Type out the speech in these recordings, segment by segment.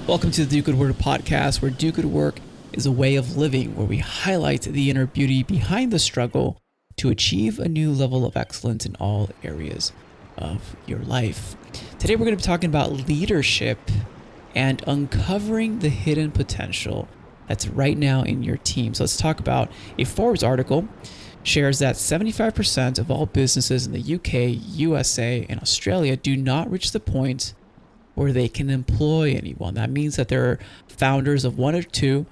Welcome to the Do Good Work podcast, where do good work is a way of living, where we highlight the inner beauty behind the struggle to achieve a new level of excellence in all areas of your life. Today, we're going to be talking about leadership and uncovering the hidden potential that's right now in your team. So let's talk about a Forbes article shares that 75% of all businesses in the UK, USA, and Australia do not reach the point where they can employ anyone. That means that there are founders of one or two,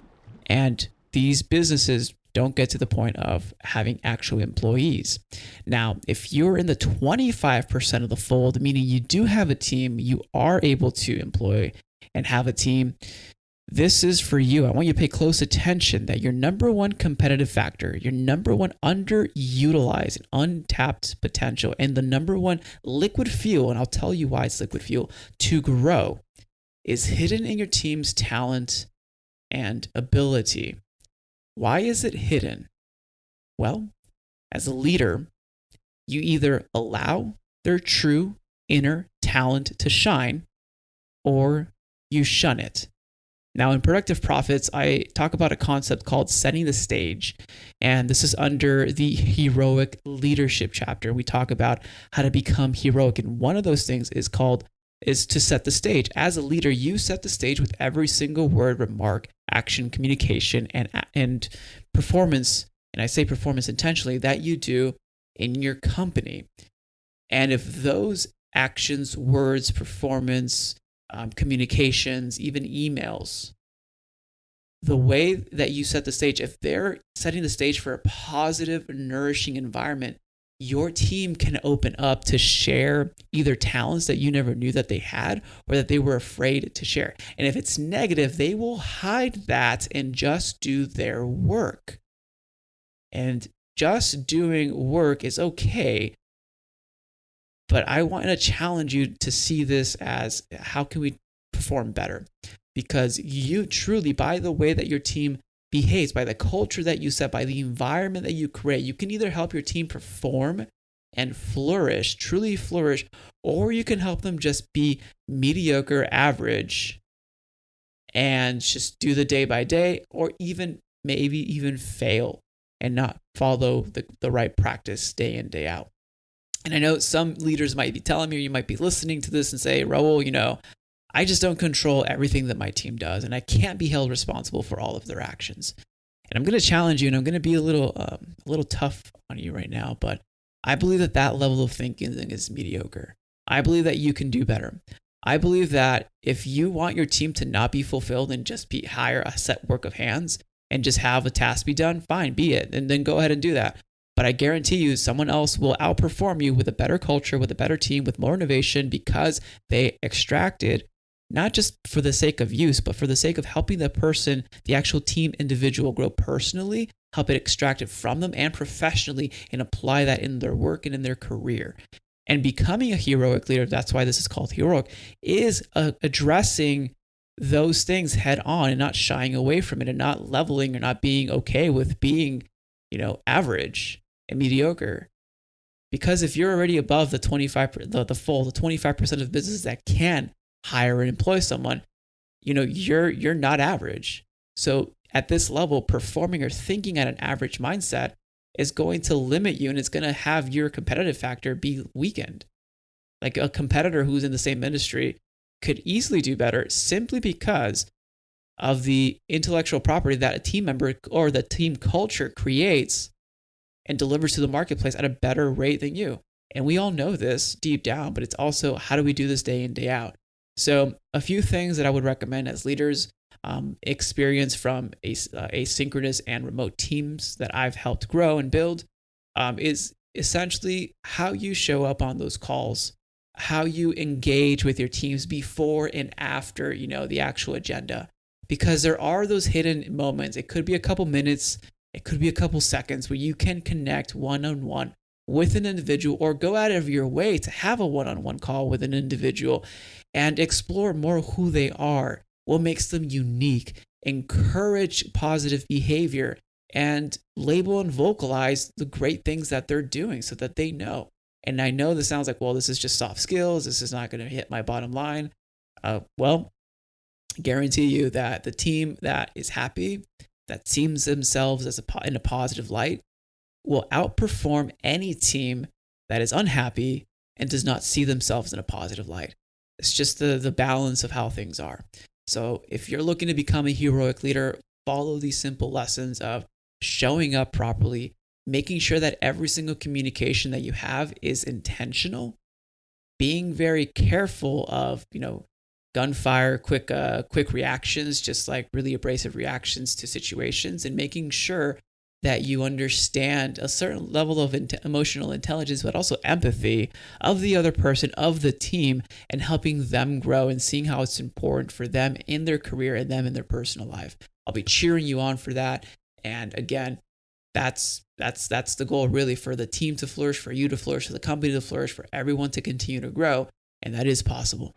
and these businesses don't get to the point of having actual employees. Now, if you're in the 25% of the fold, meaning you do have a team, you are able to employ and have a team, this is for you. I want you to pay close attention that your number one competitive factor, your number one underutilized and untapped potential, and the number one liquid fuel, and I'll tell you why it's liquid fuel, to grow is hidden in your team's talent and ability. Why is it hidden? Well, as a leader, you either allow their true inner talent to shine or you shun it. Now, in Productive Profits, I talk about a concept called setting the stage, and this is under the heroic leadership chapter. We talk about how to become heroic, and one of those things is to set the stage. As a leader, you set the stage with every single word, remark, action, communication, and performance, and I say performance intentionally, that you do in your company. And if those actions, words, performance, communications, even emails, the way that you set the stage, if they're setting the stage for a positive, nourishing environment, your team can open up to share either talents that you never knew that they had or that they were afraid to share. And if it's negative, they will hide that and just do their work. And just doing work is okay, but I want to challenge you to see this as how can we perform better? Because you truly, by the way that your team behaves, by the culture that you set, by the environment that you create, you can either help your team perform and flourish, truly flourish, or you can help them just be mediocre, average, and just do the day by day, or maybe even fail and not follow the right practice day in, day out. And I know some leaders might be telling me, or you might be listening to this and say, Raul, I just don't control everything that my team does, and I can't be held responsible for all of their actions. And I'm going to challenge you, and I'm going to be a little tough on you right now, but I believe that level of thinking is mediocre. I believe that you can do better. I believe that if you want your team to not be fulfilled and just hire a set work of hands and just have a task be done, fine, be it, and then go ahead and do that. But I guarantee you someone else will outperform you with a better culture, with a better team, with more innovation, because they extracted, not just for the sake of use, but for the sake of helping the person, the actual team individual, grow personally, help it extract it from them and professionally, and apply that in their work and in their career. And becoming a heroic leader, that's why this is called heroic, is addressing those things head on and not shying away from it and not leveling or not being okay with being, average and mediocre. Because if you're already above the 25% of businesses that can hire and employ someone, you're not average. So at this level, performing or thinking at an average mindset is going to limit you, and it's going to have your competitive factor be weakened. Like a competitor who's in the same industry could easily do better simply because of the intellectual property that a team member or the team culture creates and delivers to the marketplace at a better rate than you. And we all know this deep down, but it's also how do we do this day in, day out? So a few things that I would recommend as leaders experience from asynchronous and remote teams that I've helped grow and build is essentially how you show up on those calls, how you engage with your teams before and after, the actual agenda. Because there are those hidden moments. It could be a couple minutes, it could be a couple seconds where you can connect one-on-one with an individual or go out of your way to have a one-on-one call with an individual and explore more who they are, what makes them unique, encourage positive behavior, and label and vocalize the great things that they're doing so that they know. And I know this sounds like, well, this is just soft skills. This is not going to hit my bottom line. Well, guarantee you that the team that is happy, that sees themselves as in a positive light, will outperform any team that is unhappy and does not see themselves in a positive light. It's just the balance of how things are. So if you're looking to become a heroic leader, follow these simple lessons of showing up properly, making sure that every single communication that you have is intentional, being very careful of, gunfire, quick reactions, just like really abrasive reactions to situations, and making sure that you understand a certain level of emotional intelligence, but also empathy of the other person, of the team, and helping them grow and seeing how it's important for them in their career and them in their personal life. I'll be cheering you on for that. And again, that's the goal, really, for the team to flourish, for you to flourish, for the company to flourish, for everyone to continue to grow. And that is possible.